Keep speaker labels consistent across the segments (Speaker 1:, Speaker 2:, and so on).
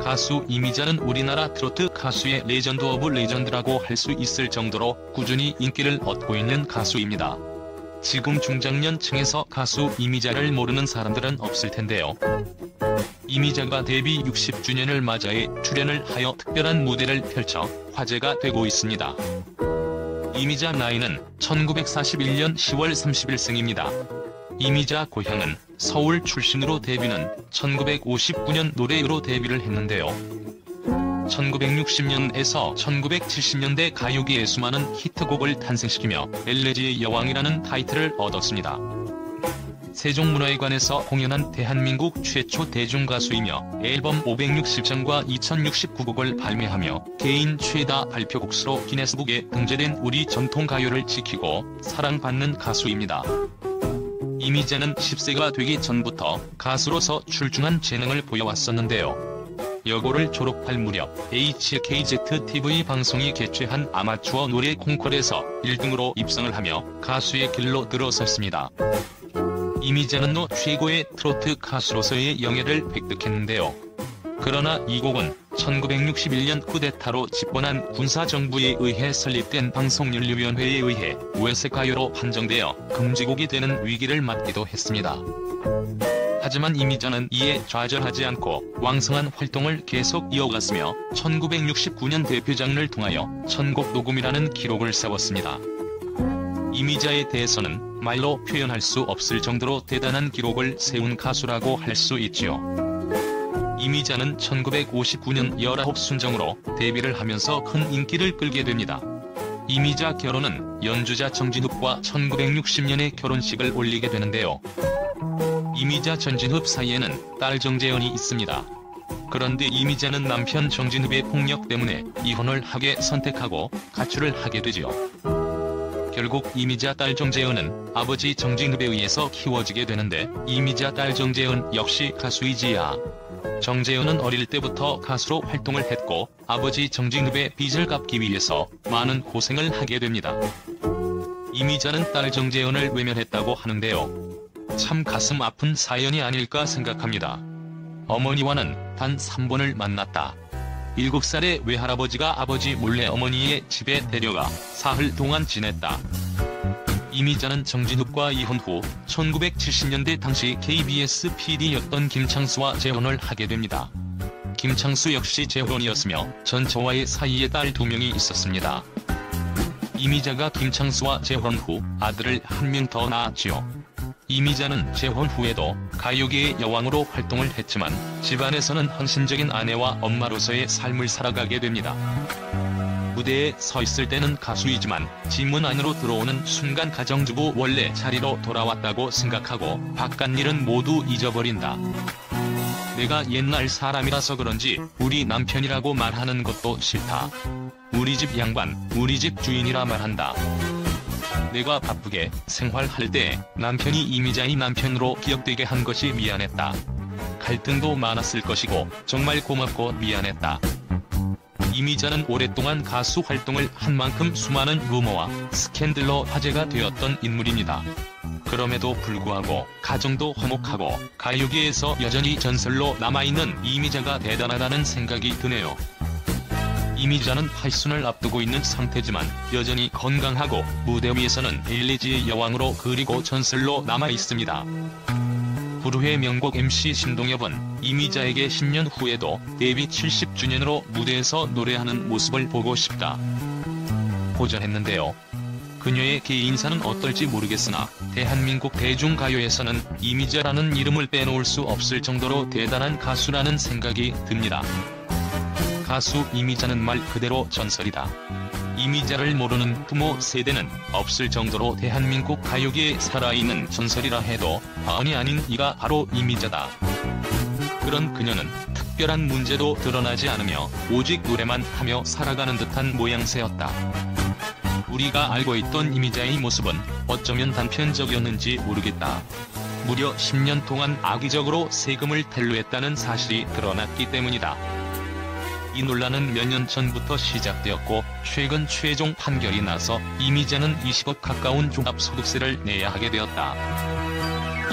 Speaker 1: 가수 이미자는 우리나라 트로트 가수의 레전드 오브 레전드라고 할 수 있을 정도로 꾸준히 인기를 얻고 있는 가수입니다. 지금 중장년층에서 가수 이미자를 모르는 사람들은 없을 텐데요. 이미자가 데뷔 60주년을 맞이해 출연을 하여 특별한 무대를 펼쳐 화제가 되고 있습니다. 이미자 나이는 1941년 10월 30일 생입니다. 이미자 고향은 서울 출신으로 데뷔는 1959년 노래로 데뷔를 했는데요. 1960년에서 1970년대 가요계에 수많은 히트곡을 탄생시키며 엘레지의 여왕이라는 타이틀을 얻었습니다. 세종문화회관에서 공연한 대한민국 최초 대중가수이며 앨범 560장과 2069곡을 발매하며 개인 최다 발표곡 수로 기네스북에 등재된 우리 전통가요를 지키고 사랑받는 가수입니다. 이미자는 10세가 되기 전부터 가수로서 출중한 재능을 보여왔었는데요. 여고를 졸업할 무렵 HKZTV 방송이 개최한 아마추어 노래 콩쿠르에서 1등으로 입성을 하며 가수의 길로 들어섰습니다. 이미자는 노 최고의 트로트 가수로서의 영예를 획득했는데요. 그러나 이 곡은 1961년 쿠데타로 집권한 군사정부에 의해 설립된 방송윤리위원회에 의해 외세가요로 판정되어 금지곡이 되는 위기를 맞기도 했습니다. 하지만 이미자는 이에 좌절하지 않고 왕성한 활동을 계속 이어갔으며 1969년 데뷔작을 통하여 천곡 녹음이라는 기록을 세웠습니다. 이미자에 대해서는 말로 표현할 수 없을 정도로 대단한 기록을 세운 가수라고 할 수 있지요. 이미자는 1959년 19순정으로 데뷔를 하면서 큰 인기를 끌게 됩니다. 이미자 결혼은 연주자 정진흡과 1960년에 결혼식을 올리게 되는데요. 이미자 전진흡 사이에는 딸 정재현이 있습니다. 그런데 이미자는 남편 정진흡의 폭력 때문에 이혼을 하게 선택하고 가출을 하게 되지요. 결국 이미자 딸 정재현은 아버지 정진흡에 의해서 키워지게 되는데 이미자 딸 정재현 역시 가수이지야. 정재현은 어릴 때부터 가수로 활동을 했고 아버지 정진흡의 빚을 갚기 위해서 많은 고생을 하게 됩니다. 이미자는 딸 정재현을 외면했다고 하는데요. 참 가슴 아픈 사연이 아닐까 생각합니다. 어머니와는 단 3번을 만났다. 7살의 외할아버지가 아버지 몰래 어머니의 집에 데려가 사흘 동안 지냈다. 이미자는 정진흡과 이혼 후 1970년대 당시 KBS PD였던 김창수와 재혼을 하게 됩니다. 김창수 역시 재혼이었으며 전처와의 사이에 딸 2명이 있었습니다. 이미자가 김창수와 재혼 후 아들을 1명 더 낳았지요. 이미자는 재혼 후에도 가요계의 여왕으로 활동을 했지만 집안에서는 헌신적인 아내와 엄마로서의 삶을 살아가게 됩니다. 무대에 서 있을 때는 가수이지만 지문 안으로 들어오는 순간 가정주부 원래 자리로 돌아왔다고 생각하고 바깥일은 모두 잊어버린다. 내가 옛날 사람이라서 그런지 우리 남편이라고 말하는 것도 싫다. 우리 집 양반, 우리 집 주인이라 말한다. 내가 바쁘게 생활할 때 남편이 이미자의 남편으로 기억되게 한 것이 미안했다. 갈등도 많았을 것이고 정말 고맙고 미안했다. 이미자는 오랫동안 가수 활동을 한 만큼 수많은 루머와 스캔들로 화제가 되었던 인물입니다. 그럼에도 불구하고 가정도 화목하고 가요계에서 여전히 전설로 남아있는 이미자가 대단하다는 생각이 드네요. 이미자는 팔순을 앞두고 있는 상태지만 여전히 건강하고 무대 위에서는 엘레지의 여왕으로 그리고 전설로 남아있습니다. 불후의 명곡 MC 신동엽은 이미자에게 10년 후에도 데뷔 70주년으로 무대에서 노래하는 모습을 보고 싶다 고전했는데요. 그녀의 개인사는 어떨지 모르겠으나 대한민국 대중가요에서는 이미자라는 이름을 빼놓을 수 없을 정도로 대단한 가수라는 생각이 듭니다. 가수 이미자는 말 그대로 전설이다. 이미자를 모르는 부모 세대는 없을 정도로 대한민국 가요계에 살아있는 전설이라 해도 과언이 아닌 이가 바로 이미자다. 그런 그녀는 특별한 문제도 드러나지 않으며 오직 노래만 하며 살아가는 듯한 모양새였다. 우리가 알고 있던 이미자의 모습은 어쩌면 단편적이었는지 모르겠다. 무려 10년 동안 악의적으로 세금을 텔루했다는 사실이 드러났기 때문이다. 이 논란은 몇 년 전부터 시작되었고 최근 최종 판결이 나서 이미자는 20억 가까운 종합소득세를 내야 하게 되었다.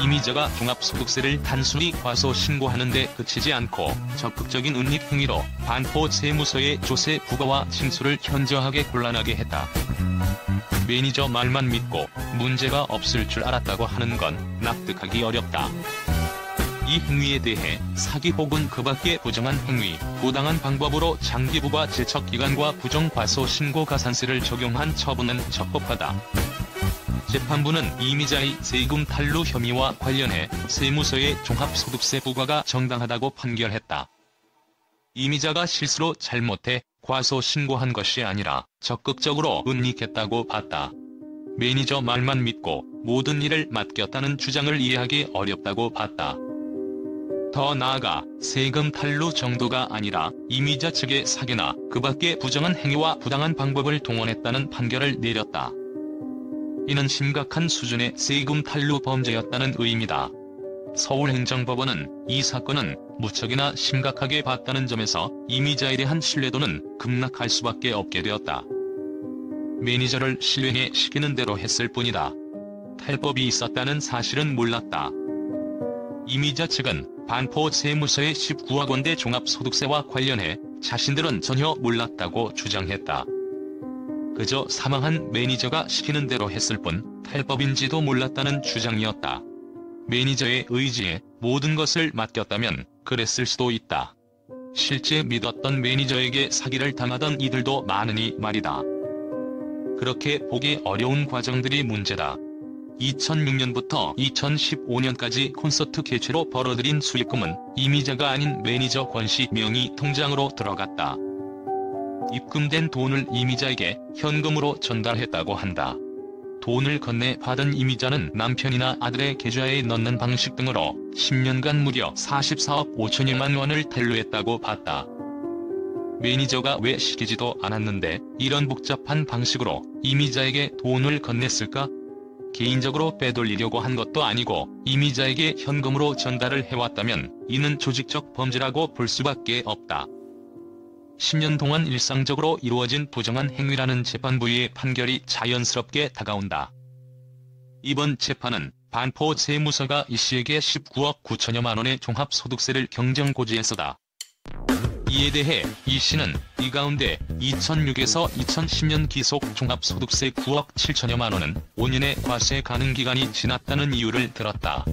Speaker 1: 이미자가 종합소득세를 단순히 과소신고하는 데 그치지 않고 적극적인 은닉 행위로 반포 세무서의 조세 부과와 징수를 현저하게 곤란하게 했다. 매니저 말만 믿고 문제가 없을 줄 알았다고 하는 건 납득하기 어렵다. 이 행위에 대해 사기 혹은 그 밖의 부정한 행위, 부당한 방법으로 장기부과 제척기간과 부정과소신고 가산세를 적용한 처분은 적법하다. 재판부는 이미자의 세금 탈루 혐의와 관련해 세무서의 종합소득세 부과가 정당하다고 판결했다. 이미자가 실수로 잘못해 과소신고한 것이 아니라 적극적으로 은닉했다고 봤다. 매니저 말만 믿고 모든 일을 맡겼다는 주장을 이해하기 어렵다고 봤다. 더 나아가 세금 탈루 정도가 아니라 이미자 측의 사기나 그 밖의 부정한 행위와 부당한 방법을 동원했다는 판결을 내렸다. 이는 심각한 수준의 세금 탈루 범죄였다는 의미다. 서울행정법원은 이 사건은 무척이나 심각하게 봤다는 점에서 이미자에 대한 신뢰도는 급락할 수밖에 없게 되었다. 매니저를 실행에 시키는 대로 했을 뿐이다. 탈법이 있었다는 사실은 몰랐다. 이미자 측은 반포 세무서의 19억 원대 종합소득세와 관련해 자신들은 전혀 몰랐다고 주장했다. 그저 사망한 매니저가 시키는 대로 했을 뿐 탈법인지도 몰랐다는 주장이었다. 매니저의 의지에 모든 것을 맡겼다면 그랬을 수도 있다. 실제 믿었던 매니저에게 사기를 당하던 이들도 많으니 말이다. 그렇게 보기 어려운 과정들이 문제다. 2006년부터 2015년까지 콘서트 개최로 벌어들인 수익금은 이미자가 아닌 매니저 권씨 명의 통장으로 들어갔다. 입금된 돈을 이미자에게 현금으로 전달했다고 한다. 돈을 건네 받은 이미자는 남편이나 아들의 계좌에 넣는 방식 등으로 10년간 무려 44억 5천여만 원을 탈루했다고 봤다. 매니저가 왜 시키지도 않았는데 이런 복잡한 방식으로 이미자에게 돈을 건넸을까? 개인적으로 빼돌리려고 한 것도 아니고 이미자에게 현금으로 전달을 해왔다면 이는 조직적 범죄라고 볼 수밖에 없다. 10년 동안 일상적으로 이루어진 부정한 행위라는 재판부의 판결이 자연스럽게 다가온다. 이번 재판은 반포 세무서가 이씨에게 19억 9천여만 원의 종합소득세를 경정고지했었다. 이에 대해 이씨는 이 가운데 2006에서 2010년 기속 종합소득세 9억 7천여만 원은 5년의 과세 가능 기간이 지났다는 이유를 들었다.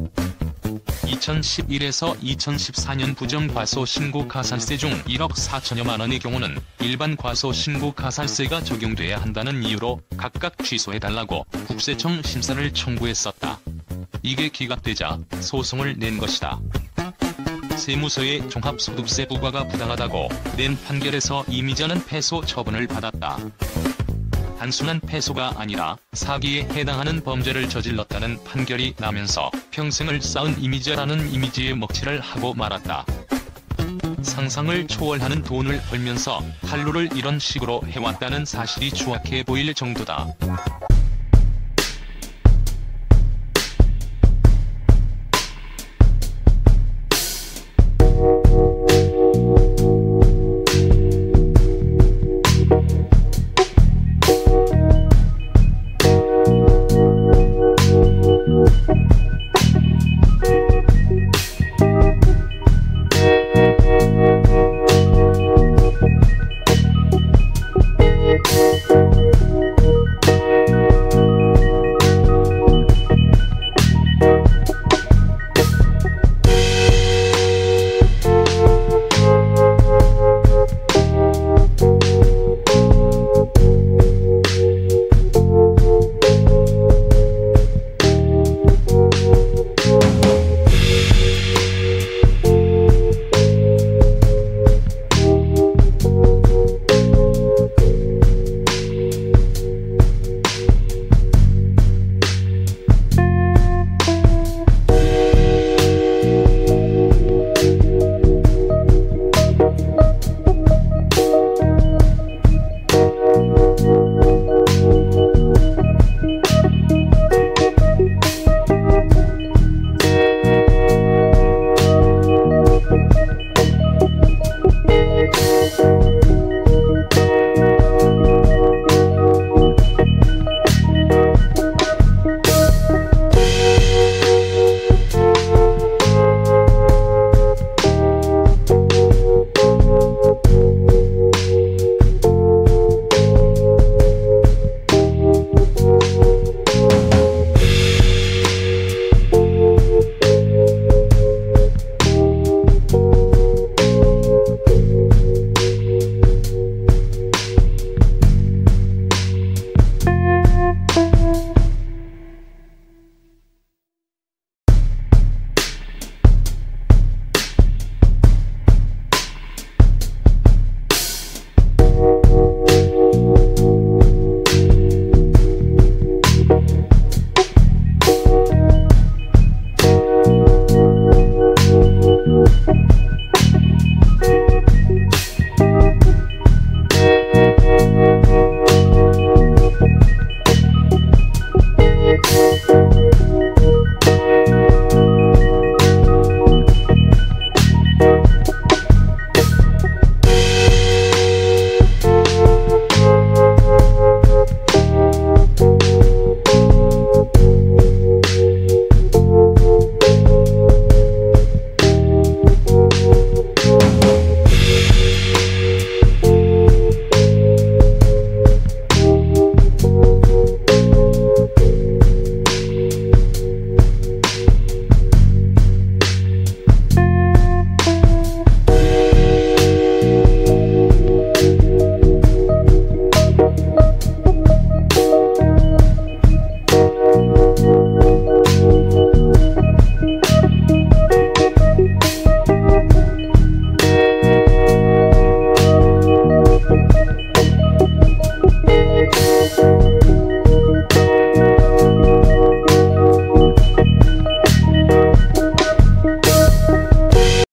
Speaker 1: 2011에서 2014년 부정과소신고 가산세 중 1억 4천여만 원의 경우는 일반 과소신고 가산세가 적용돼야 한다는 이유로 각각 취소해달라고 국세청 심사를 청구했었다. 이게 기각되자 소송을 낸 것이다. 세무서의 종합소득세 부과가 부당하다고 낸 판결에서 이미자는 패소 처분을 받았다. 단순한 패소가 아니라 사기에 해당하는 범죄를 저질렀다는 판결이 나면서 평생을 쌓은 이미자라는 이미지에 먹칠을 하고 말았다. 상상을 초월하는 돈을 벌면서 탈루를 이런 식으로 해왔다는 사실이 추악해 보일 정도다.